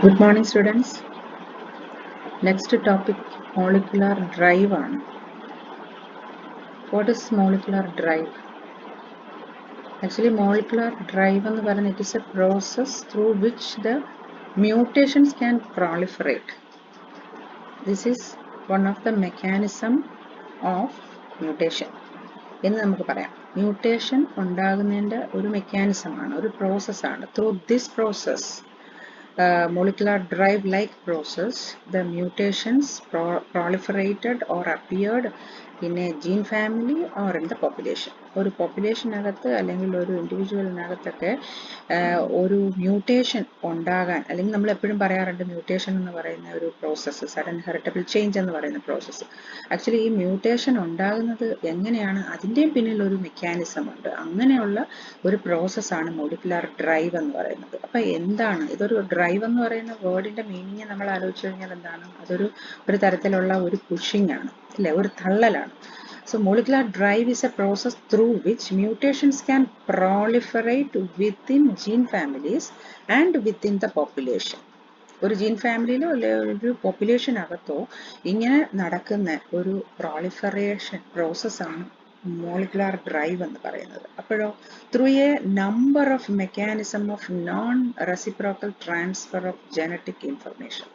Good morning, students. Next topic, molecular drive on. What is molecular drive? Actually, molecular drive it is a process through which the mutations can proliferate. This is one of the mechanism of mutation. എന്ന് നമുക്ക് പറയാം. Mutation ഉണ്ടാകുന്നതിൻ്റെ ഒരു mechanism ആണ്, ഒരു process ആണ്. Through this process, molecular drive-like process, the mutations proliferated or appeared in a gene family or in the population. ഒരു പോപ്പുലേഷനകത്ത് അല്ലെങ്കിൽ ഒരു ഇൻഡിവിജ്വലിനകത്തൊക്കെ ഒരു മ്യൂട്ടേഷൻ ഉണ്ടാകാൻ, അല്ലെങ്കിൽ നമ്മൾ എപ്പോഴും പറയാറുണ്ട് മ്യൂട്ടേഷൻ എന്ന് പറയുന്ന ഒരു പ്രോസസ്സ്, സഡൻ ഹെറിറ്റബിൾ ചേഞ്ച് എന്ന് പറയുന്ന പ്രോസസ്സ്. ആക്ച്വലി ഈ മ്യൂട്ടേഷൻ ഉണ്ടാകുന്നത് എങ്ങനെയാണ്, അതിൻ്റെയും പിന്നിൽ ഒരു മെക്കാനിസം ഉണ്ട്. അങ്ങനെയുള്ള ഒരു പ്രോസസ്സാണ് മോളിക്കുലാർ ഡ്രൈവ് എന്ന് പറയുന്നത്. അപ്പോൾ എന്താണ് ഇതൊരു ഡ്രൈവ് എന്ന് പറയുന്ന വേർഡിൻ്റെ മീനിങ് നമ്മൾ ആലോചിച്ച് കഴിഞ്ഞാൽ എന്താണ്, ഒരു തരത്തിലുള്ള ഒരു പുഷിംഗ് ആണ്, അല്ലേ, ഒരു തള്ളലാണ്. So molecular drive is a process through which mutations can proliferate within gene families and within the population. ഒരു ജീൻ ഫാമിലിയിലോ അല്ലെങ്കിൽ ഒരു പോപ്പുലേഷനകത്തോ ഇങ്ങനെ നടക്കുന്ന ഒരു പ്രോളിഫറേഷൻ പ്രോസസ്സാണ് മോളിക്കുലാർ ഡ്രൈവ് എന്ന് പറയുന്നത്. അപ്പോഴോ through a number of mechanism of non reciprocal transfer of genetic information.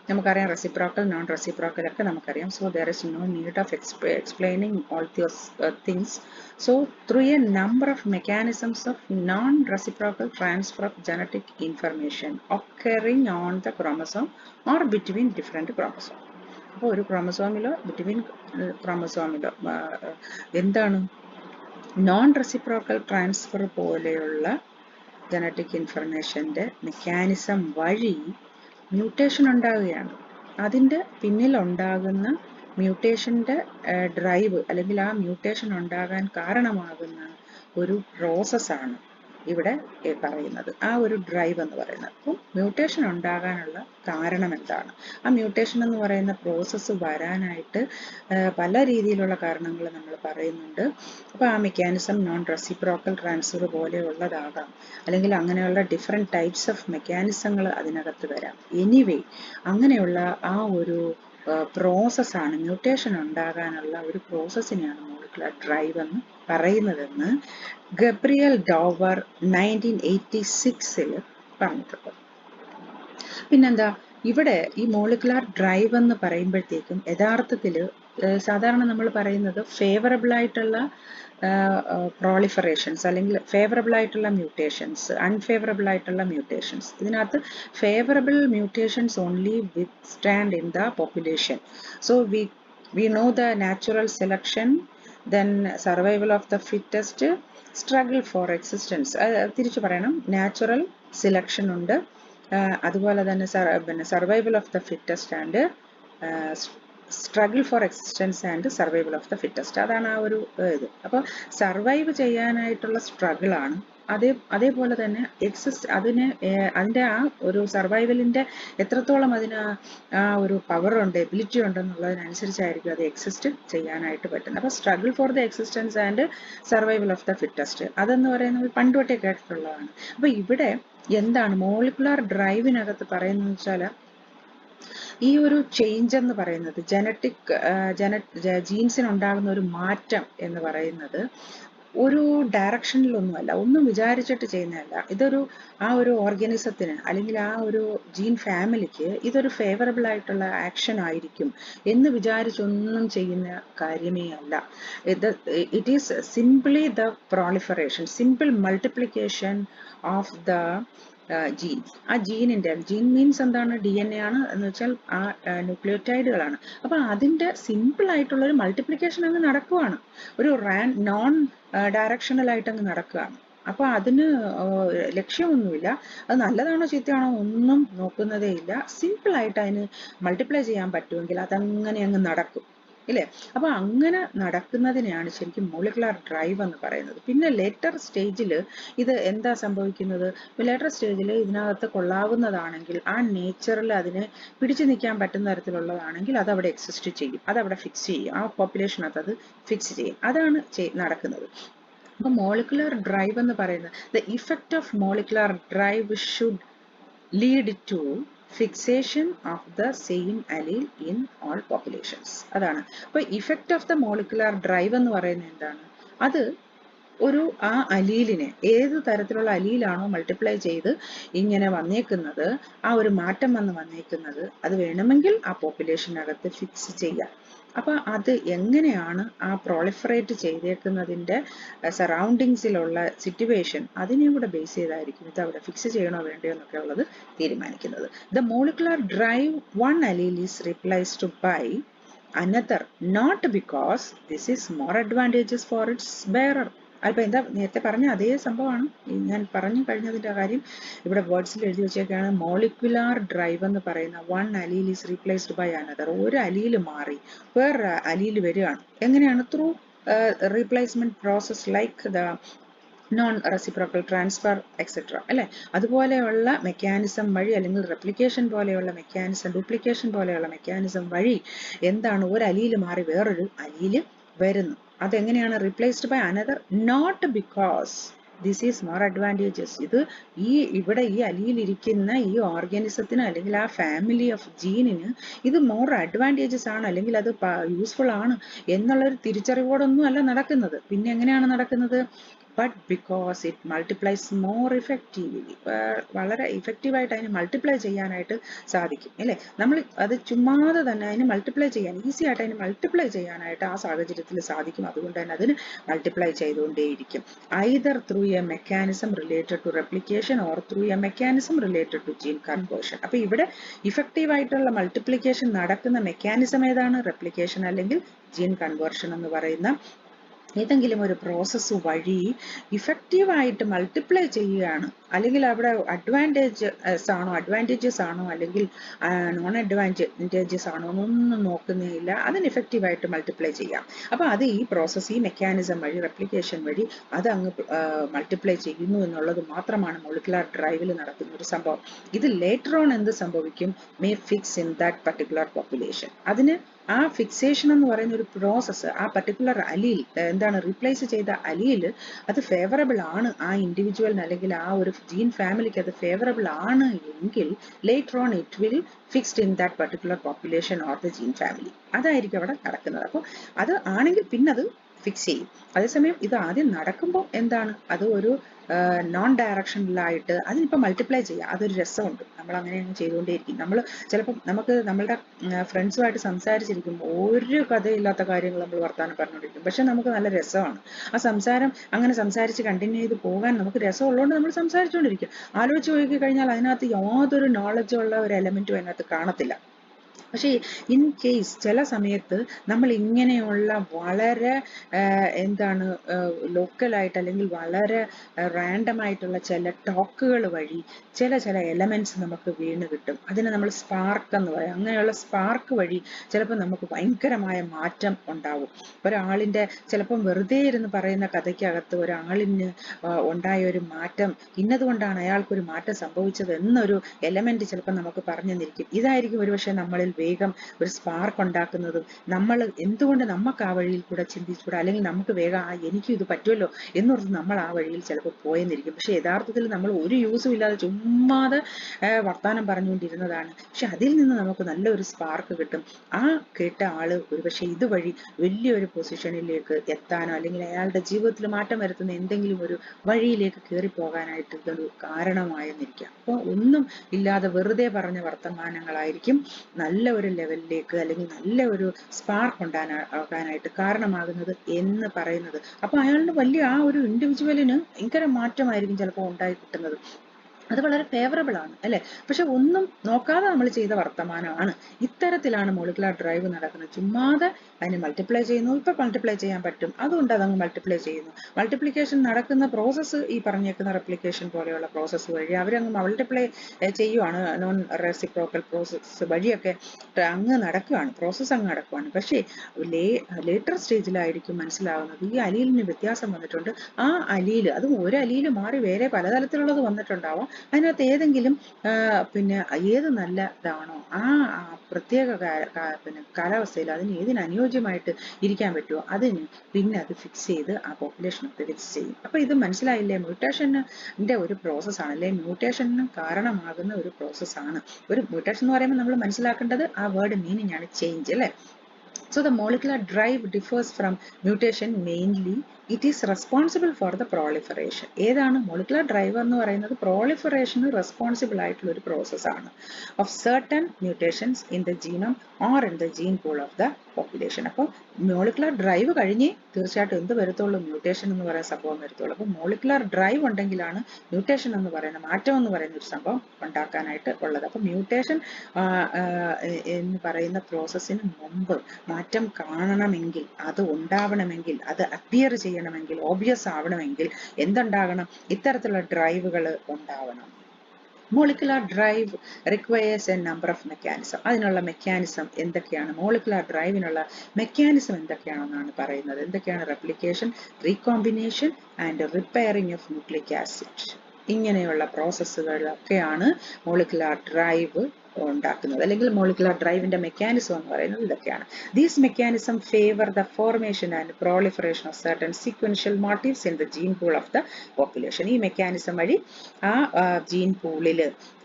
നമുക്കറിയാം റെസിപ്രോക്കൽ നോൺ റെസിപ്രോക്കൽ ഒക്കെ നമുക്കറിയാം. So there is no need of explaining all those things. So through a number of mechanisms of non reciprocal transfer of genetic information occurring on the chromosome or between different chromosome. അപ്പോൾ ഒരു ക്രോമസോമിലോ between ക്രോമസോമിലോ എന്താണ് non reciprocal transfer പോലെയുള്ള genetic ഇൻഫർമേഷൻ്റെ mechanism വഴി mutation ഉണ്ടാകുകയാണ്. അതിൻ്റെ പിന്നിലുണ്ടാകുന്ന മ്യൂട്ടേഷൻ്റെ drive, അല്ലെങ്കിൽ ആ മ്യൂട്ടേഷൻ ഉണ്ടാകാൻ കാരണമാകുന്ന ഒരു പ്രോസസ്സാണ് ഇവിടെ പറയുന്നത്, ആ ഒരു ഡ്രൈവ് എന്ന് പറയുന്നത്. അപ്പം മ്യൂട്ടേഷൻ ഉണ്ടാകാനുള്ള കാരണം എന്താണ്, ആ മ്യൂട്ടേഷൻ എന്ന് പറയുന്ന പ്രോസസ്സ് വരാനായിട്ട് പല രീതിയിലുള്ള കാരണങ്ങൾ നമ്മൾ പറയുന്നുണ്ട്. അപ്പോൾ ആ മെക്കാനിസം നോൺ റെസിപ്രോക്കൽ ട്രാൻസ്ഫർ പോലെയുള്ളതാകാം, അല്ലെങ്കിൽ അങ്ങനെയുള്ള ഡിഫറെൻറ്റ് ടൈപ്സ് ഓഫ് മെക്കാനിസങ്ങൾ അതിനകത്ത് വരാം. എനിവേ അങ്ങനെയുള്ള ആ ഒരു പ്രോസസ്സാണ്, മ്യൂട്ടേഷൻ ഉണ്ടാകാനുള്ള ഒരു പ്രോസസ്സിനെയാണ് മോളിക്കുലർ ഡ്രൈവ് എന്ന് പറയുന്നതെന്ന് ഗബ്രിയൽ ഡോവർ 1986 പറഞ്ഞിട്ടുണ്ട്. പിന്നെന്താ, ഇവിടെ ഈ മോളിക്കുലാർ ഡ്രൈവ് എന്ന് പറയുമ്പോഴത്തേക്കും യഥാർത്ഥത്തിൽ സാധാരണ നമ്മൾ പറയുന്നത് ഫേവറബിൾ ആയിട്ടുള്ള പ്രോളിഫറേഷൻസ് അല്ലെങ്കിൽ ഫേവറബിൾ ആയിട്ടുള്ള മ്യൂട്ടേഷൻസ്, അൺഫേവറബിൾ ആയിട്ടുള്ള മ്യൂട്ടേഷൻസ്. ഇതിനകത്ത് favourable mutations only with stand in the population. So we know the natural selection, then survival of the fittest, struggle for existence. തിരിച്ചു പറയണം, നാച്ചുറൽ സെലക്ഷൻ ഉണ്ട്, അതുപോലെ തന്നെ survival of the fittest and struggle for existence and survival of the fittest. അതാണ് ആ ഒരു ഇത്. അപ്പോൾ സർവൈവ് ചെയ്യാനായിട്ടുള്ള സ്ട്രഗിളാണ്. അതേപോലെ തന്നെ അതിൻ്റെ ആ ഒരു സർവൈവലിൻ്റെ എത്രത്തോളം അതിന് ആ ഒരു പവറുണ്ട്, എബിലിറ്റി ഉണ്ടെന്നുള്ളതിനനുസരിച്ചായിരിക്കും അത് എക്സിസ്റ്റ് ചെയ്യാനായിട്ട് പറ്റുന്നത്. അപ്പോൾ struggle for the existence and survival of the fittest, അതെന്ന് പറയുന്നത് പണ്ടുതൊട്ടേ കേട്ടിട്ടുള്ളതാണ്. അപ്പോൾ ഇവിടെ എന്താണ് മോളിക്കുലാർ ഡ്രൈവിനകത്ത് പറയുന്നതെന്ന് വെച്ചാൽ, ഈ ഒരു ചേഞ്ച് എന്ന് പറയുന്നത് ജീൻസിനുണ്ടാകുന്ന ഒരു മാറ്റം എന്ന് പറയുന്നത് ഒരു ഡയറക്ഷനിലൊന്നുമല്ല, ഒന്നും വിചാരിച്ചിട്ട് ചെയ്യുന്നതല്ല. ഇതൊരു ആ ഒരു ഓർഗാനിസത്തിന് അല്ലെങ്കിൽ ആ ഒരു ജീൻ ഫാമിലിക്ക് ഇതൊരു ഫേവറബിൾ ആയിട്ടുള്ള ആക്ഷൻ ആയിരിക്കും എന്ന് വിചാരിച്ചൊന്നും ചെയ്യുന്ന കാര്യമേ അല്ല. It is simply the proliferation, simple multiplication of the gene. ആ ജീൻ മീൻസ് എന്താണ്, DNA ആണ് എന്ന് വെച്ചാൽ ആ ന്യൂക്ലിയോറ്റൈഡുകളാണ്. അപ്പോൾ അതിൻ്റെ സിമ്പിൾ ആയിട്ടുള്ള ഒരു മൾട്ടിപ്ലിക്കേഷൻ അങ്ങ് നടക്കുവാണ്, ഒരു നോൺ ഡയറക്ഷണൽ ആയിട്ട് അങ്ങ് നടക്കുകയാണ്. അപ്പോൾ അതിന് ലക്ഷ്യമൊന്നുമില്ല, അത് നല്ലതാണോ ചീത്തയാണോ ഒന്നും നോക്കുന്നതേ ഇല്ല. സിമ്പിളായിട്ട് അതിന് മൾട്ടിപ്ലൈ ചെയ്യാൻ പറ്റുമെങ്കിൽ അതങ്ങനെ അങ്ങ് നടക്കും, ഇല്ലേ? അപ്പോൾ അങ്ങനെ നടക്കുന്നതിനെയാണ് ശരിക്കും മോളിക്കുലാർ ഡ്രൈവ് എന്ന് പറയുന്നത്. പിന്നെ ലേറ്റർ സ്റ്റേജിൽ ഇത് എന്താ സംഭവിക്കുന്നത്, ലേറ്റർ സ്റ്റേജിൽ ഇതിനകത്ത് കൊള്ളാവുന്നതാണെങ്കിൽ, ആ നേച്ചറിൽ അതിനെ പിടിച്ചു നിൽക്കാൻ പറ്റുന്ന തരത്തിലുള്ളതാണെങ്കിൽ അത് അവിടെ എക്സിസ്റ്റ് ചെയ്യും, അതവിടെ ഫിക്സ് ചെയ്യും, ആ പോപ്പുലേഷനകത്ത് അത് ഫിക്സ് ചെയ്യും. അതാണ് നടക്കുന്നത്. അപ്പോൾ മോളിക്കുലാർ ഡ്രൈവ് എന്ന് പറയുന്നത്, the effect of molecular drive should lead to fixation of the same allele in all populations. അതാണ്. അപ്പോൾ effect of the molecular drive എന്ന് പറയുന്നത് എന്താണ്? അത് ഒരു ആ അലീലിനെ ഏത് തരത്തിലുള്ള അലീലാണോ മൾട്ടിപ്ലൈ ചെയ്ത് ഇങ്ങനെ വന്നേക്കുന്നത്, ആ ഒരു മാറ്റം വന്നേക്കുന്നത്, അത് വേണമെങ്കിൽ ആ പോപ്പുലേഷനകത്ത് ഫിക്സ് ചെയ്യാം. അപ്പൊ അത് എങ്ങനെയാണ് ആ പ്രോളിഫറേറ്റ് ചെയ്തേക്കുന്നതിൻ്റെ സറൗണ്ടിങ്സിലുള്ള സിറ്റുവേഷൻ, അതിനെയും കൂടെ ബേസ് ചെയ്തായിരിക്കും ഇത് അവിടെ ഫിക്സ് ചെയ്യണോ വേണ്ടയോ എന്നൊക്കെ ഉള്ളത് തീരുമാനിക്കുന്നത്. The molecular drive one allele is replaced by another, not because this is more advantageous for its bearer. അപ്പോൾ എന്താ നേരത്തെ പറഞ്ഞ അതേ സംഭവമാണ് ഞാൻ പറഞ്ഞു കഴിഞ്ഞതിൻ്റെ കാര്യം ഇവിടെ വേർഡ്സിൽ എഴുതി വെച്ചേക്കാണ്. മോളിക്കുലാർ ഡ്രൈവ് എന്ന് പറയുന്ന one allele is replaced by another. ഒരു അലീൽ മാറി വേറെ അലീൽ വരികയാണ്. എങ്ങനെയാണ്? Through replacement process like the non reciprocal transfer etcetera അല്ലേ. അതുപോലെയുള്ള മെക്കാനിസം വഴി അല്ലെങ്കിൽ റെപ്ലിക്കേഷൻ പോലെയുള്ള മെക്കാനിസം, ഡ്യൂപ്ലിക്കേഷൻ പോലെയുള്ള മെക്കാനിസം വഴി എന്താണ് ഒരു അലീൽ മാറി വേറൊരു അലീൽ വരുന്നു. അതെങ്ങനെയാണ്? Replaced by another, not because this is more advantages. ഇത് ഇവിടെ ഈ അലിയിൽ ഇരിക്കുന്ന ഈ ഓർഗാനിസത്തിന് അല്ലെങ്കിൽ ആ ഫാമിലി ഓഫ് ജീനിന് ഇത് മോർ അഡ്വാൻറ്റേജസ് ആണ് അല്ലെങ്കിൽ അത് യൂസ്ഫുൾ ആണ് എന്നുള്ളൊരു തിരിച്ചറിവോടൊന്നും അല്ല നടക്കുന്നത്. പിന്നെ എങ്ങനെയാണ് നടക്കുന്നത്? But because it multiplies more effectively. വളരെ ഇഫക്റ്റീവായിട്ട് അതിന് മൾട്ടിപ്ലൈ ചെയ്യാനായിട്ട് സാധിക്കും അല്ലേ. നമ്മൾ അത് ചുമ്മാതെ തന്നെ അതിന് മൾട്ടിപ്ലൈ ചെയ്യാൻ, ഈസി ആയിട്ട് അതിന് മൾട്ടിപ്ലൈ ചെയ്യാനായിട്ട് ആ സാഹചര്യത്തിൽ സാധിക്കും. അതുകൊണ്ട് തന്നെ അതിന് മൾട്ടിപ്ലൈ ചെയ്തുകൊണ്ടേയിരിക്കും. Either through a mechanism related to replication or through a mechanism related to gene conversion. അപ്പൊ ഇവിടെ ഇഫക്റ്റീവായിട്ടുള്ള മൾട്ടിപ്ലിക്കേഷൻ നടക്കുന്ന മെക്കാനിസം ഏതാണ്? റെപ്ലിക്കേഷൻ അല്ലെങ്കിൽ ജീൻ കൺവേർഷൻ എന്ന് പറയുന്ന ഏതെങ്കിലും ഒരു പ്രോസസ്സ് വഴി ഇഫക്റ്റീവായിട്ട് മൾട്ടിപ്ലൈ ചെയ്യുകയാണ്. അല്ലെങ്കിൽ അവിടെ അഡ്വാൻറ്റേജസ് ആണോ അല്ലെങ്കിൽ നോൺ അഡ്വാൻറ്റേജസ് ആണോ എന്നൊന്നും നോക്കുന്നേയില്ല, അതിന് ഇഫക്റ്റീവായിട്ട് മൾട്ടിപ്ലൈ ചെയ്യാം. അപ്പോൾ അത് ഈ പ്രോസസ്സ്, ഈ മെക്കാനിസം വഴി, റെപ്ലിക്കേഷൻ വഴി അത് അങ്ങ് മൾട്ടിപ്ലൈ ചെയ്യുന്നു എന്നുള്ളത് മാത്രമാണ് മോളിക്കുലാർ ഡ്രൈവിൽ നടക്കുന്ന ഒരു സംഭവം. ഇത് ലേറ്റർ ഓൺ എന്ത് സംഭവിക്കും? May fix in that particular population. അതിന് ആ ഫിക്സേഷൻ എന്ന് പറയുന്ന ഒരു പ്രോസസ്സ്, ആ പർട്ടിക്കുലർ അലീൽ എന്താണ് റീപ്ലേസ് ചെയ്ത അലീൽ അത് ഫേവറബിൾ ആണ് ആ ഇൻഡിവിജ്വലിന് അല്ലെങ്കിൽ ആ ഒരു ജീൻ ഫാമിലിക്ക് അത് ഫേവറബിൾ ആണ് എങ്കിൽ later on it will fixed in that particular population or the gene family. അതായിരിക്കും അവിടെ നടക്കുന്നത്. അപ്പോൾ അത് ആണെങ്കിൽ പിന്നെ അത് ഫിക്സ് ചെയ്യും. അതേസമയം ഇത് ആദ്യം നടക്കുമ്പോൾ എന്താണ്, അത് ഒരു നോൺ ഡയറക്ഷനിലായിട്ട് അതിനിപ്പോൾ മൾട്ടിപ്ലൈ ചെയ്യുക, അതൊരു രസമുണ്ട്. നമ്മൾ അങ്ങനെ അങ്ങ് ചെയ്തുകൊണ്ടേയിരിക്കും. നമ്മൾ ചിലപ്പം നമുക്ക് നമ്മളുടെ ഫ്രണ്ട്സുമായിട്ട് സംസാരിച്ചിരിക്കുമ്പോൾ ഒരു കഥയില്ലാത്ത കാര്യങ്ങൾ നമ്മൾ വർത്തമാനം പറഞ്ഞുകൊണ്ടിരിക്കും. പക്ഷെ നമുക്ക് നല്ല രസമാണ് ആ സംസാരം. അങ്ങനെ സംസാരിച്ച് കണ്ടിന്യൂ ചെയ്ത് പോകാൻ നമുക്ക് രസമുള്ളതുകൊണ്ട് നമ്മൾ സംസാരിച്ചുകൊണ്ടിരിക്കും. ആലോചിച്ച് നോക്കി കഴിഞ്ഞാൽ അതിനകത്ത് യാതൊരു നോളജുള്ള ഒരു എലമെന്റും അതിനകത്ത് കാണത്തില്ല. പക്ഷേ ഇൻ കേസ് ചില സമയത്ത് നമ്മൾ ഇങ്ങനെയുള്ള വളരെ എന്താണ് ലോക്കലായിട്ട് അല്ലെങ്കിൽ വളരെ റാൻഡം ആയിട്ടുള്ള ചില ടോക്കുകൾ വഴി ചില എലമെന്റ്സ് നമുക്ക് വീണ് കിട്ടും. അതിനെ നമ്മൾ സ്പാർക്ക് എന്ന് പറയും. അങ്ങനെയുള്ള സ്പാർക്ക് വഴി ചിലപ്പോൾ നമുക്ക് ഭയങ്കരമായ മാറ്റം ഉണ്ടാവും. ഒരാളിൻ്റെ ചിലപ്പം വെറുതെ ഇരുന്ന് പറയുന്ന കഥയ്ക്കകത്ത് ഒരാളിന് ഉണ്ടായ ഒരു മാറ്റം, ഇന്നതുകൊണ്ടാണ് അയാൾക്കൊരു മാറ്റം സംഭവിച്ചത് എന്നൊരു എലമെന്റ് ചിലപ്പോൾ നമുക്ക് പറഞ്ഞു തന്നിരിക്കും. ഇതായിരിക്കും ഒരുപക്ഷെ നമ്മളിൽ വേഗം ഒരു സ്പാർക്ക് ഉണ്ടാക്കുന്നതും നമ്മൾ എന്തുകൊണ്ട് നമുക്ക് ആ വഴിയിൽ കൂടെ ചിന്തിച്ചുകൂടാ, അല്ലെങ്കിൽ നമുക്ക് വേഗം എനിക്കും ഇത് പറ്റുമല്ലോ എന്നോർത്ത് നമ്മൾ ആ വഴിയിൽ ചിലപ്പോൾ പോയെന്നിരിക്കും. പക്ഷെ യഥാർത്ഥത്തിൽ നമ്മൾ ഒരു യൂസും ഇല്ലാതെ ചുമ്മാതെ വർത്താനം പറഞ്ഞുകൊണ്ടിരുന്നതാണ്. പക്ഷെ അതിൽ നിന്ന് നമുക്ക് നല്ലൊരു സ്പാർക്ക് കിട്ടും. ആ കേട്ട ആള് ഒരുപക്ഷെ ഇതുവഴി വലിയൊരു പൊസിഷനിലേക്ക് എത്താനോ അല്ലെങ്കിൽ അയാളുടെ ജീവിതത്തിൽ മാറ്റം വരുത്തുന്ന എന്തെങ്കിലും ഒരു വഴിയിലേക്ക് കയറി പോകാനായിട്ട് ഇതൊരു കാരണമായെന്നിരിക്കാം. അപ്പോൾ ഒന്നും ഇല്ലാതെ വെറുതെ പറഞ്ഞ വർത്തമാനങ്ങളായിരിക്കും നല്ല ഒരു ലെവലിലേക്ക് അല്ലെങ്കിൽ നല്ല ഒരു സ്പാർക്ക് ഉണ്ടാകാനായിട്ട് കാരണമാകുന്നത് എന്ന് പറയുന്നത്. അപ്പൊ അയാളുടെ വലിയ ആ ഒരു ഇൻഡിവിജ്വലിന് ഭയങ്കര മാറ്റമായിരിക്കും ചിലപ്പോൾ ഉണ്ടായി കിട്ടുന്നത്. അത് വളരെ ഫേവറബിൾ ആണ് അല്ലെ. പക്ഷെ ഒന്നും നോക്കാതെ നമ്മൾ ചെയ്ത വർത്തമാനമാണ്. ഇത്തരത്തിലാണ് മോളിക്കുലാർ ഡ്രൈവ് നടക്കുന്നത്. ചുമ്മാതെ അതിനെ മൾട്ടിപ്ലൈ ചെയ്യുന്നു. ഇപ്പൊ മൾട്ടിപ്ലൈ ചെയ്യാൻ പറ്റും, അതുകൊണ്ട് അതങ്ങ് മൾട്ടിപ്ലൈ ചെയ്യുന്നു. മൾട്ടിപ്ലിക്കേഷൻ നടക്കുന്ന പ്രോസസ്സ് ഈ പറഞ്ഞേക്കുന്ന റെപ്ലിക്കേഷൻ പോലെയുള്ള പ്രോസസ്സ് വഴി അവരങ്ങ് മൾട്ടിപ്ലൈ ചെയ്യുവാണ്. നോൺ റെസിപ്രോക്കൽ പ്രോസസ്സ് വഴിയൊക്കെ അങ്ങ് നടക്കുകയാണ്, പ്രോസസ്സ് അങ്ങ് നടക്കുകയാണ്. പക്ഷേ ലേറ്റർ സ്റ്റേജിലായിരിക്കും മനസ്സിലാവുന്നത് ഈ അലീലിന് വ്യത്യാസം വന്നിട്ടുണ്ട്. ആ അലീല്, അതും ഒരു അലീല് മാറി വേറെ പലതരത്തിലുള്ളത് വന്നിട്ടുണ്ടാവാം. അതിനകത്ത് ഏതെങ്കിലും പിന്നെ ഏത് നല്ല ഇതാണോ ആ പ്രത്യേക പിന്നെ കാലാവസ്ഥയിൽ അതിന് ഏതിന് അനുയോജ്യമായിട്ട് ഇരിക്കാൻ പറ്റുമോ അതിന് പിന്നെ അത് ഫിക്സ് ചെയ്ത് ആ പോപ്പുലേഷൻ ഫിക്സ് ചെയ്യും. അപ്പോൾ ഇത് മനസ്സിലായില്ലേ, മ്യൂട്ടേഷൻ്റെ ഒരു പ്രോസസ്സാണ്, അല്ലെ മ്യൂട്ടേഷന് കാരണമാകുന്ന ഒരു പ്രോസസ്സാണ്. ഒരു മ്യൂട്ടേഷൻ എന്ന് പറയുമ്പോൾ നമ്മൾ മനസ്സിലാക്കേണ്ടത് ആ വേർഡ് മീനിങ് ആണ്, ചേഞ്ച് അല്ലേ. So the molecular drive differs from mutation mainly. It is responsible for the proliferation. ഏതാണ് molecular drive എന്ന് പറയുന്നത്? proliferation responsible ആയിട്ടുള്ള ഒരു പ്രോസസ് ആണ് of certain mutations in the genome or in the gene pool of the population. അപ്പോൾ molecular drive കഴിഞ്ഞേ തീർച്ചയായിട്ടും എന്ത് വരത്തുള്ളൂ? മ്യൂട്ടേഷൻ എന്ന് പറയുന്ന സംഭവം വരത്തുള്ളൂ. അപ്പോൾ molecular drive ഉണ്ടെങ്കിലാണ് മ്യൂട്ടേഷൻ എന്ന് പറയുന്ന മാറ്റം എന്ന് പറയുന്ന ഒരു സംഭവം ഉണ്ടാക്കാനായിട്ട് ഉള്ളത്. അപ്പോൾ മ്യൂട്ടേഷൻ എന്ന് പറയുന്ന പ്രോസസ്സിന് മുമ്പ് മാറ്റം കാണണമെങ്കിൽ, അത് ഉണ്ടാവണമെങ്കിൽ, അത് അപ്പിയർ ചെയ്യണമെങ്കിൽ, ഓബിയസ് ആവണമെങ്കിൽ എന്തുണ്ടാകണം? ഇത്തരത്തിലുള്ള ഡ്രൈവുകൾ ഉണ്ടാവണം. Molecular drive requires A number of mechanism. അതിനുള്ള മെക്കാനിസം എന്തൊക്കെയാണ്? മോളിക്കുലാർ ഡ്രൈവിനുള്ള മെക്കാനിസം എന്തൊക്കെയാണെന്നാണ് പറയുന്നത്. എന്തൊക്കെയാണ്? Replication, recombination and repairing of nucleic acid. ഇങ്ങനെയുള്ള പ്രോസസ്സുകളൊക്കെയാണ് മോളിക്കുലാർ ഡ്രൈവ് ഉണ്ടാക്കുന്നത്, അല്ലെങ്കിൽ മോളിക്കുലാർ ഡ്രൈവിന്റെ മെക്കാനിസം എന്ന് പറയുന്നത് ഇതൊക്കെയാണ്. These mechanism favour the formation and proliferation of certain sequential motives in the gene pool of the population. ഈ mechanism വഴി ആ ജീൻ പൂളിൽ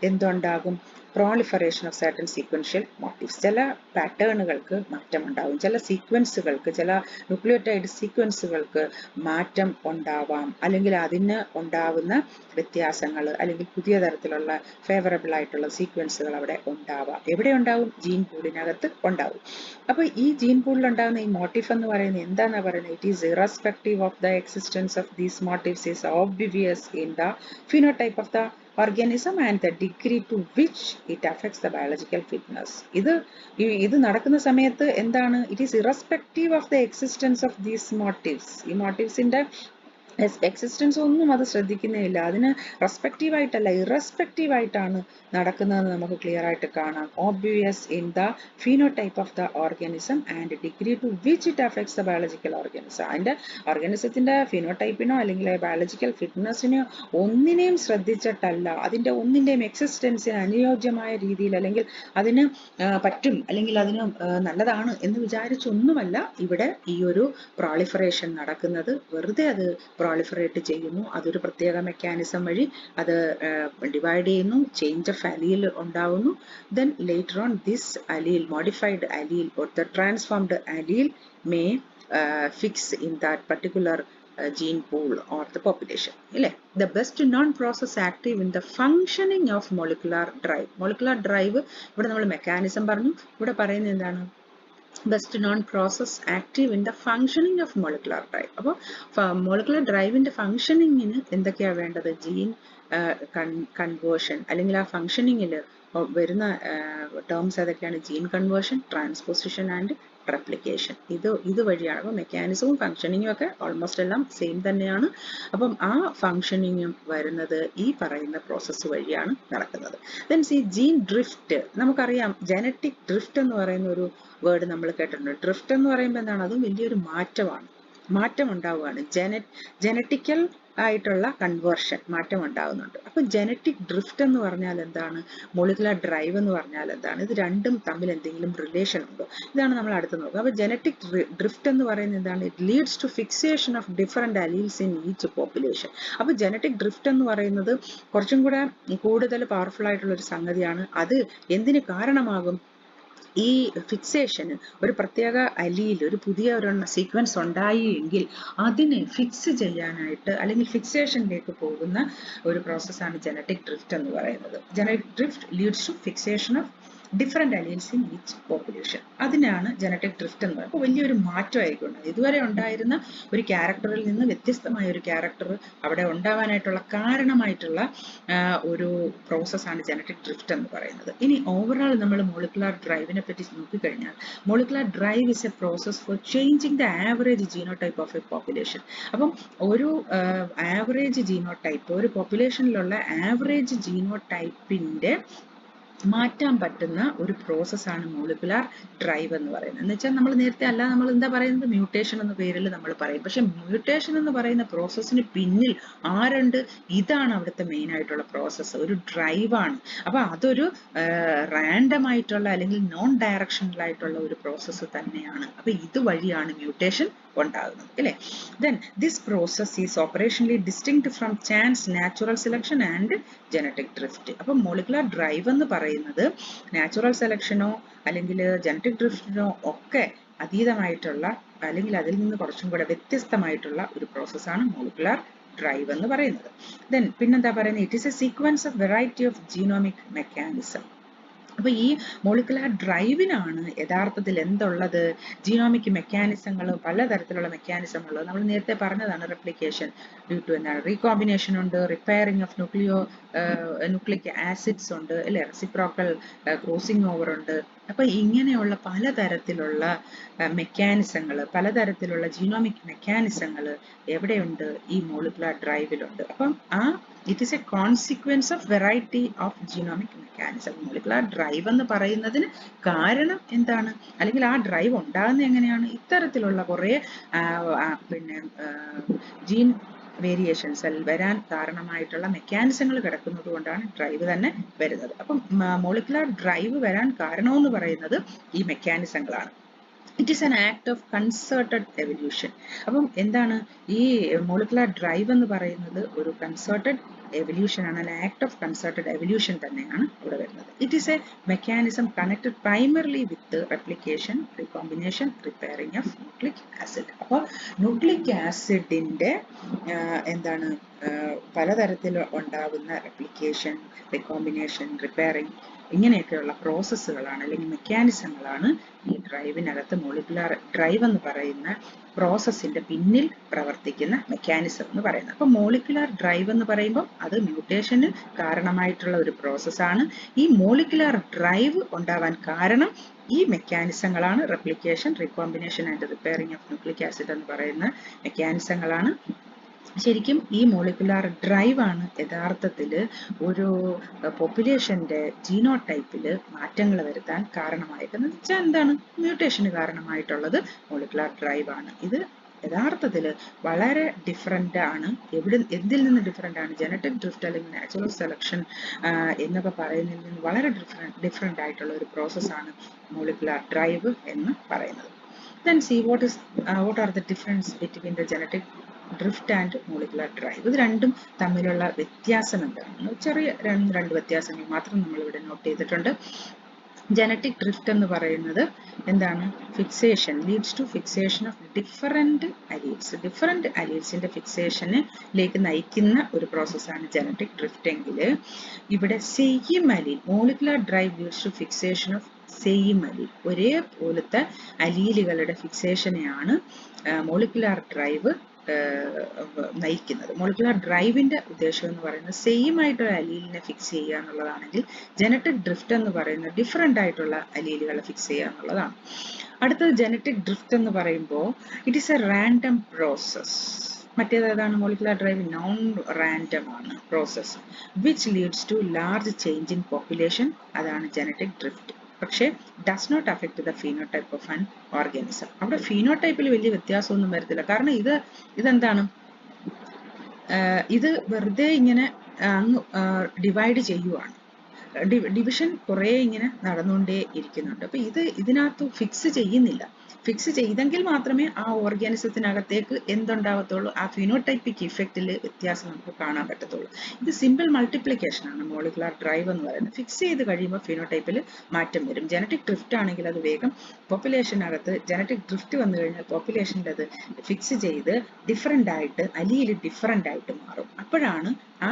എന്തുണ്ടാകും? Proliferation of certain sequential motives. ചില പാറ്റേണുകൾക്ക് മാറ്റം ഉണ്ടാകും, ചില സീക്വൻസുകൾക്ക്, ചില ന്യൂക്ലിയോടൈഡ് സീക്വൻസുകൾക്ക് മാറ്റം ഉണ്ടാവാം, അല്ലെങ്കിൽ അതിന് ഉണ്ടാവുന്ന വ്യത്യാസങ്ങൾ, അല്ലെങ്കിൽ പുതിയ തരത്തിലുള്ള ഫേവറബിൾ ആയിട്ടുള്ള സീക്വൻസുകൾ അവിടെ ഉണ്ടാവാം. എവിടെ ഉണ്ടാവും? ജീൻ പൂളിനകത്ത് ഉണ്ടാവും. അപ്പോൾ ഈ ജീൻ പൂളിൽ ഉണ്ടാകുന്ന ഈ മോട്ടീഫ് എന്ന് പറയുന്നത് എന്താണെന്ന് പറയുന്നത്? It is irrespective of the existence of these motifs is obvious in the phenotype of the organism and the degree to which it affects the biological fitness. ഇത് നടക്കുന്ന സമയത്ത് എന്താണ്? It is irrespective of the existence of these motives. ഈ മോട്ടീവ്സിന്റെ existence ഒന്നും അത് ശ്രദ്ധിക്കുന്നില്ല, അതിന് respective ആയിട്ടല്ല, ഇറസ്പെക്റ്റീവ് ആയിട്ടാണ് നടക്കുന്നതെന്ന് നമുക്ക് ക്ലിയർ ആയിട്ട് കാണാം. Obvious in the phenotype of the organism and degree to which it affects the biological organism. അതിന്റെ ഓർഗാനിസത്തിന്റെ ഫിനോടൈപ്പിനോ അല്ലെങ്കിൽ ബയോളജിക്കൽ ഫിറ്റ്നസിനോ ഒന്നിനെയും ശ്രദ്ധിച്ചിട്ടല്ല, അതിന്റെ ഒന്നിന്റെയും എക്സിസ്റ്റൻസിന് അനുയോജ്യമായ രീതിയിൽ, അല്ലെങ്കിൽ അതിന് പറ്റും, അല്ലെങ്കിൽ അതിന് നല്ലതാണ് എന്ന് വിചാരിച്ചൊന്നുമല്ല ഇവിടെ ഈ ഒരു പ്രോളിഫറേഷൻ നടക്കുന്നത്. വെറുതെ അത് പ്രോളിഫറേറ്റ് ചെയ്യുന്നു, അതൊരു പ്രത്യേക മെക്കാനിസം വഴി അത് ഡിവൈഡ് ചെയ്യുന്നു, ചേഞ്ച് ഓഫ് അലീൽ ഉണ്ടാവുന്നു. Then later on this അലീൽ, modified അലീൽ or the transformed allele may fix in that particular gene pool or the population. The best non-process active in the functioning of molecular drive. Molecular drive ഇവിടെ നമ്മൾ mechanism പറഞ്ഞു, ഇവിടെ പറയുന്നത് എന്താണ്? best non-process active in the functioning of molecular drive. അപ്പോൾ molecular driveന്റെ ഫങ്ഷനിങ്ങിന് എന്തൊക്കെയാണ് വേണ്ടത്? Gene conversion, അല്ലെങ്കിൽ ആ ഫങ്ഷനിങ്ങിൽ വരുന്ന ടേംസ് ഏതൊക്കെയാണ്? Gene conversion, transposition and replication. ഇത് വഴിയാണ്. അപ്പോൾ മെക്കാനിസവും ഫങ്ഷനിങ്ങും ഒക്കെ ഓൾമോസ്റ്റ് എല്ലാം സെയിം തന്നെയാണ്. അപ്പം ആ ഫങ്ഷനിങ്ങും വരുന്നത് ഈ പറയുന്ന പ്രോസസ്സ് വഴിയാണ് നടക്കുന്നത്. Then C gene drift. നമുക്കറിയാം ജനറ്റിക് ഡ്രിഫ്റ്റ് എന്ന് പറയുന്ന ഒരു വേർഡ് നമ്മൾ കേട്ടിട്ടുണ്ട്. ഡ്രിഫ്റ്റ് എന്ന് പറയുമ്പോൾ എന്താണ്? അതും വലിയൊരു മാറ്റം ഉണ്ടാവുകയാണ്. ജനറ്റിക്കൽ ആയിട്ടുള്ള കൺവേർഷൻ, മാറ്റം ഉണ്ടാകുന്നുണ്ട്. അപ്പോൾ ജനറ്റിക് ഡ്രിഫ്റ്റ് എന്ന് പറഞ്ഞാൽ എന്താണ്? മോളിക്കുലർ ഡ്രൈവ് എന്ന് പറഞ്ഞാൽ എന്താണ്? ഇത് രണ്ടും തമ്മിൽ എന്തെങ്കിലും റിലേഷൻ ഉണ്ടോ? ഇതാണ് നമ്മൾ അടുത്ത് നോക്കുക. അപ്പോൾ ജനറ്റിക് ഡ്രിഫ്റ്റ് എന്ന് പറയുന്നത് എന്താണ്? It leads to fixation of different alleles in each population. അപ്പോൾ ജനറ്റിക് ഡ്രിഫ്റ്റ് എന്ന് പറയുന്നത് കുറച്ചും കൂടെ കൂടുതൽ പവർഫുൾ ആയിട്ടുള്ള ഒരു സംഗതിയാണ്. അത് എന്തിന് കാരണമാകും? ഈ ഫിക്സേഷന് ഒരു പ്രത്യേക അലീൽ, ഒരു പുതിയ ഒരു സീക്വൻസ് ഉണ്ടായി എങ്കിൽ അതിനെ ഫിക്സ് ചെയ്യാനായിട്ട്, അല്ലെങ്കിൽ ഫിക്സേഷനിലേക്ക് പോകുന്ന ഒരു പ്രോസസ്സാണ് ജനറ്റിക് ഡ്രിഫ്റ്റ് എന്ന് പറയുന്നത്. Genetic drift leads to fixation of different alleles in each population. അതിനാണ് ജനറ്റിക് ഡ്രിഫ്റ്റ് എന്ന് പറയുന്നത്. അപ്പോൾ വലിയൊരു മാറ്റമായിരിക്കും. ഇതുവരെ ഉണ്ടായിരുന്ന ഒരു ക്യാരക്ടറിൽ നിന്ന് വ്യത്യസ്തമായ ഒരു ക്യാരക്ടർ അവിടെ ഉണ്ടാവാനായിട്ടുള്ള കാരണമായിട്ടുള്ള ഒരു പ്രോസസ്സാണ് ജനറ്റിക് ഡ്രിഫ്റ്റ് എന്ന് പറയുന്നത്. ഇനി ഓവറോൾ നമ്മൾ മോളിക്കുലർ ഡ്രൈവിനെ പറ്റി നോക്കിക്കഴിഞ്ഞാൽ, molecular drive is A process four changing the average genotype of A population. അപ്പം ഒരു ആവറേജ് ജീനോടൈപ്പ്, ഒരു പോപ്പുലേഷനിലുള്ള ആവറേജ് ജീനോടൈപ്പിന്റെ മാറ്റാൻ പറ്റുന്ന ഒരു പ്രോസസ്സാണ് മോളിക്കുലാർ ഡ്രൈവ് എന്ന് പറയുന്നത്. എന്ന് വെച്ചാൽ നമ്മൾ നേരത്തെ അല്ല നമ്മൾ എന്താ പറയുന്നത്, മ്യൂട്ടേഷൻ എന്ന പേരിൽ നമ്മൾ പറയും. പക്ഷെ മ്യൂട്ടേഷൻ എന്ന് പറയുന്ന പ്രോസസ്സിന് പിന്നിൽ ആരുണ്ട്? ഇതാണ് അവിടുത്തെ മെയിൻ ആയിട്ടുള്ള പ്രോസസ്സ്, ഒരു ഡ്രൈവാണ്. അപ്പൊ അതൊരു റാൻഡം ആയിട്ടുള്ള അല്ലെങ്കിൽ നോൺ ഡയറക്ഷണൽ ആയിട്ടുള്ള ഒരു പ്രോസസ്സ് തന്നെയാണ്. അപ്പൊ ഇതുവഴിയാണ് മ്യൂട്ടേഷൻ ഉണ്ടാകുന്നത് അല്ലേ. Then this process is operationally distinct from chance, natural selection and genetic drift. അപ്പം molecular drive എന്ന് പറയുന്നത് നാച്ചുറൽ സെലക്ഷനോ അല്ലെങ്കിൽ ജനറ്റിക് ഡ്രിഫ്റ്റിനോ ഒക്കെ അതീതമായിട്ടുള്ള അല്ലെങ്കിൽ അതിൽ നിന്ന് കുറച്ചും കൂടെ വ്യത്യസ്തമായിട്ടുള്ള ഒരു പ്രോസസ്സാണ് മോളിക്കുലാർ ഡ്രൈവ് എന്ന് പറയുന്നത്. ദെൻ പിന്നെന്താ പറയുന്നത്, it is A sequence of variety of genomic mechanism. അപ്പൊ ഈ മോളിക്കുലാർ ഡ്രൈവിനാണ് യഥാർത്ഥത്തിൽ എന്തുള്ളത്, ജീനോമിക് മെക്കാനിസങ്ങൾ, പലതരത്തിലുള്ള മെക്കാനിസങ്ങൾ. നമ്മൾ നേരത്തെ പറഞ്ഞതാണ് റെപ്ലിക്കേഷൻ ഡ്യൂ ടു എന്താണ് റീകോമ്പിനേഷൻ ഉണ്ട്, റിപ്പയറിംഗ് ഓഫ് ന്യൂക്ലിക് ആസിഡ്സ് ഉണ്ട് അല്ലെ, റെസിപ്രോക്കൽ ക്രോസിംഗ് ഓവർ ഉണ്ട്. അപ്പൊ ഇങ്ങനെയുള്ള പലതരത്തിലുള്ള മെക്കാനിസങ്ങൾ, പലതരത്തിലുള്ള ജീനോമിക് മെക്കാനിസങ്ങൾ എവിടെയുണ്ട്? ഈ മോളിക്കുലാർ ഡ്രൈവിലുണ്ട്. അപ്പം it is A consequence of variety of genomic mechanism. Molecular drive എന്ന് പറയുന്നതിന് കാരണം എന്താണ്, അല്ലെങ്കിൽ ആ ഡ്രൈവ് ഉണ്ടാകുന്നത് എങ്ങനെയാണ്? ഇത്തരത്തിലുള്ള കുറെ ജീൻ വേരിയേഷൻസ് വരാൻ കാരണമായിട്ടുള്ള മെക്കാനിസങ്ങൾ കിടക്കുന്നത് കൊണ്ടാണ് ഡ്രൈവ് തന്നെ വരുന്നത്. അപ്പം മോളിക്കുലാർ ഡ്രൈവ് വരാൻ കാരണമെന്ന് പറയുന്നത് ഈ മെക്കാനിസങ്ങളാണ്. It is an act of concerted evolution. അപ്പം എന്താണ് ഈ മോളിക്കുലാർ ഡ്രൈവ് എന്ന് പറയുന്നത്? ഒരു കൺസേർട്ടഡ് എവല്യൂഷൻ ആണ്, അല്ല ആക്ട് ഓഫ് കൺസേർട്ടഡ് എവല്യൂഷൻ തന്നെയാണ് ഇവിടെ വരുന്നത്. It is A mechanism connected primarily with replication, recombination, repairing of nucleic acid. അപ്പോൾ ന്യൂക്ലിക് ആസിഡിന്റെ എന്താണ് പലതരത്തിൽ ഉണ്ടാകുന്ന റെപ്ലിക്കേഷൻ, റീകോമ്പിനേഷൻ, റിപ്പയറിംഗ് ഇങ്ങനെയൊക്കെയുള്ള പ്രോസസ്സുകളാണ് അല്ലെങ്കിൽ മെക്കാനിസങ്ങളാണ് ഈ ഡ്രൈവിനകത്ത് മോളിക്കുലാർ ഡ്രൈവ് എന്ന് പറയുന്ന പ്രോസസ്സിന്റെ പിന്നിൽ പ്രവർത്തിക്കുന്ന മെക്കാനിസം എന്ന് പറയുന്നത്. അപ്പൊ മോളിക്കുലാർ ഡ്രൈവ് എന്ന് പറയുമ്പോൾ അത് മ്യൂട്ടേഷന് കാരണമായിട്ടുള്ള ഒരു പ്രോസസ്സാണ്. ഈ മോളിക്കുലാർ ഡ്രൈവ് ഉണ്ടാവാൻ കാരണം ഈ മെക്കാനിസങ്ങളാണ്. Replication, recombination and repairing of nucleic acid എന്ന് പറയുന്ന മെക്കാനിസങ്ങളാണ്. ശരിക്കും ഈ മോളിക്കുലാർ ഡ്രൈവ് ആണ് യഥാർത്ഥത്തിൽ ഒരു പോപ്പുലേഷന്റെ ജീനോടൈപ്പിൽ മാറ്റങ്ങൾ വരുത്താൻ കാരണമായിട്ടെന്ന് വെച്ചാൽ എന്താണ്, മ്യൂട്ടേഷന് കാരണമായിട്ടുള്ളത് മോളിക്കുലാർ ഡ്രൈവ് ആണ്. ഇത് യഥാർത്ഥത്തിൽ വളരെ ഡിഫറെൻ്റ് ആണ്. എന്തിൽ നിന്ന് ഡിഫറെൻ്റ് ആണ്? ജനറ്റിക് ഡ്രിഫ്റ്റ് അല്ലെങ്കിൽ നാച്ചുറൽ സെലക്ഷൻ എന്നൊക്കെ പറയുന്നതിൽ നിന്ന് വളരെ ഡിഫറെൻ്റ് ആയിട്ടുള്ള ഒരു പ്രോസസ്സാണ് മോളിക്കുലാർ ഡ്രൈവ് എന്ന് പറയുന്നത്. Then see what are the difference between the genetic drift and molecular drive. ഇത് രണ്ടും തമ്മിലുള്ള വ്യത്യാസം എന്താണ്? ചെറിയ രണ്ട് വ്യത്യാസങ്ങൾ മാത്രം നമ്മൾ ഇവിടെ നോട്ട് ചെയ്തിട്ടുണ്ട്. ജനറ്റിക് ഡ്രിഫ്റ്റ് എന്ന് പറയുന്നത് എന്താണ്? Fixation leads to fixation of different alleles. Different അലീൽസിന്റെ ഫിക്സേഷനിലേക്ക് നയിക്കുന്ന ഒരു പ്രോസസ്സാണ് ജനറ്റിക് ഡ്രിഫ്റ്റ് എങ്കിൽ ഇവിടെ same allele, molecular drive leads to fixation of same allele, ഒരേപോലത്തെ അലീലുകളുടെ ഫിക്സേഷനെയാണ് മോളിക്കുലാർ ഡ്രൈവ് നയിക്കുന്നത്. മോളിക്കുലാർ ഡ്രൈവിന്റെ ഉദ്ദേശം എന്ന് പറയുന്നത് സെയിം ആയിട്ടുള്ള അലീലിനെ ഫിക്സ് ചെയ്യുക എന്നുള്ളതാണെങ്കിൽ ജനറ്റിക് ഡ്രിഫ്റ്റ് എന്ന് പറയുന്നത് ഡിഫറെന്റ് ആയിട്ടുള്ള അലീലുകളെ ഫിക്സ് ചെയ്യുക എന്നുള്ളതാണ്. അടുത്തത് ജനറ്റിക് ഡ്രിഫ്റ്റ് എന്ന് പറയുമ്പോൾ it is a random process. മറ്റേതാണ് മോളിക്കുലാർ ഡ്രൈവ് നോൺ റാൻഡം ആണ് process, which leads to large change in population. അതാണ് ജനറ്റിക് ഡ്രിഫ്റ്റ്. പക്ഷേ does not affect the phenotype of an organism. അവിടെ ഫീനോടൈപ്പിൽ വലിയ വ്യത്യാസമൊന്നും വരത്തില്ല. കാരണം ഇതെന്താണ്, ഇത് വെറുതെ ഇങ്ങനെ അങ്ങ് ഡിവൈഡ് ചെയ്യുവാണ്. ഡിവിഷൻ കുറേ ഇങ്ങനെ നടന്നുകൊണ്ടേ ഇരിക്കുന്നുണ്ട്. അപ്പൊ ഇതിനകത്ത് ഫിക്സ് ചെയ്യുന്നില്ല. ഫിക്സ് ചെയ്തെങ്കിൽ മാത്രമേ ആ ഓർഗാനിസത്തിനകത്തേക്ക് എന്തുണ്ടാകത്തുള്ളൂ, ആ ഫിനോടൈപ്പിക് ഇഫക്റ്റിൽ വ്യത്യാസം നമുക്ക് കാണാൻ പറ്റത്തുള്ളൂ. ഇത് സിമ്പിൾ മൾട്ടിപ്ലിക്കേഷൻ ആണ് മോളിക്കുലാർ ഡ്രൈവ് എന്ന് പറയുന്നത്. ഫിക്സ് ചെയ്ത് കഴിയുമ്പോൾ ഫിനോടൈപ്പിൽ മാറ്റം വരും. ജനറ്റിക് ഡ്രിഫ്റ്റ് ആണെങ്കിൽ അത് വേഗം പോപ്പുലേഷനകത്ത് ജനറ്റിക് ഡ്രിഫ്റ്റ് വന്നു കഴിഞ്ഞാൽ പോപ്പുലേഷൻ്റെ അത് ഫിക്സ് ചെയ്ത് ഡിഫറെൻ്റ് ആയിട്ട് അലീൽ ഡിഫറെൻ്റ് ആയിട്ട് മാറും. അപ്പോഴാണ് ആ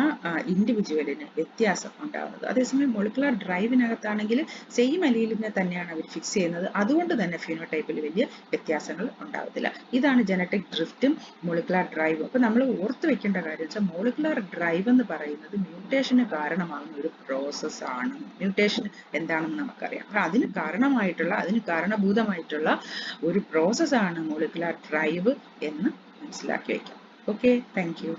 ഇൻഡിവിജ്വലിന് വ്യത്യാസം ഉണ്ടാകുന്നത്. അതേസമയം മോളിക്കുലാർ ഡ്രൈവിനകത്താണെങ്കിൽ സെയിം അലീലിനെ തന്നെയാണ് അവർ ഫിക്സ് ചെയ്യുന്നത്. അതുകൊണ്ട് തന്നെ ഫിനോടൈപ്പിൽ വലിയ വ്യത്യാസങ്ങൾ ഉണ്ടാകത്തില്ല. ഇതാണ് ജനറ്റിക് ഡ്രിഫ്റ്റും മോളിക്കുലാർ ഡ്രൈവും. അപ്പൊ നമ്മൾ ഓർത്ത് വെക്കേണ്ട കാര്യം വെച്ചാൽ മോളിക്കുലാർ ഡ്രൈവ് എന്ന് പറയുന്നത് മ്യൂട്ടേഷന് കാരണമാകുന്ന ഒരു പ്രോസസ് ആണ്. മ്യൂട്ടേഷൻ എന്താണെന്ന് നമുക്കറിയാം. അപ്പൊ അതിന് കാരണഭൂതമായിട്ടുള്ള ഒരു പ്രോസസ് ആണ് മോളിക്കുലാർ ഡ്രൈവ് എന്ന് മനസ്സിലാക്കി വെക്കാം. Okay, thank you.